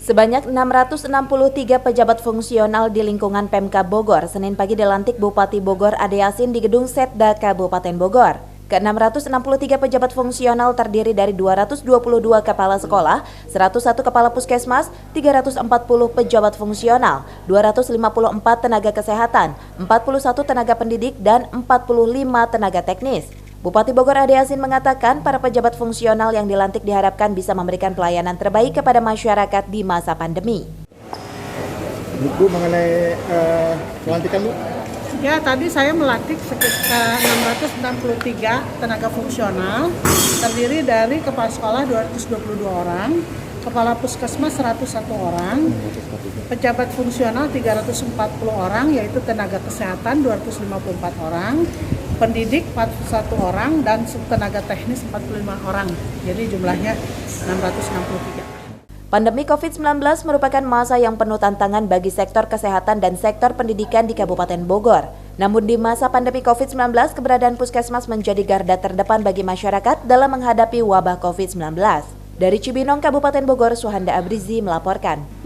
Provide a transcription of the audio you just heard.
Sebanyak 663 pejabat fungsional di lingkungan Pemkab Bogor Senin pagi dilantik Bupati Bogor Ade Yasin di Gedung Setda Kabupaten Bogor. Ke-663 pejabat fungsional terdiri dari 222 kepala sekolah, 101 kepala puskesmas, 340 pejabat fungsional, 254 tenaga kesehatan, 41 tenaga pendidik, dan 45 tenaga teknis. Bupati Bogor Ade Yasin mengatakan para pejabat fungsional yang dilantik diharapkan bisa memberikan pelayanan terbaik kepada masyarakat di masa pandemi. Bu, mengenai pelantikan, Bu? Ya, tadi saya melantik sekitar 663 tenaga fungsional, terdiri dari kepala sekolah 222 orang, kepala puskesmas 101 orang, pejabat fungsional 340 orang, yaitu tenaga kesehatan 254 orang, pendidik 41 orang, dan tenaga teknis 45 orang. Jadi jumlahnya 663. Pandemi COVID-19 merupakan masa yang penuh tantangan bagi sektor kesehatan dan sektor pendidikan di Kabupaten Bogor. Namun di masa pandemi COVID-19, keberadaan puskesmas menjadi garda terdepan bagi masyarakat dalam menghadapi wabah COVID-19. Dari Cibinong, Kabupaten Bogor, Suhanda Abrizi melaporkan.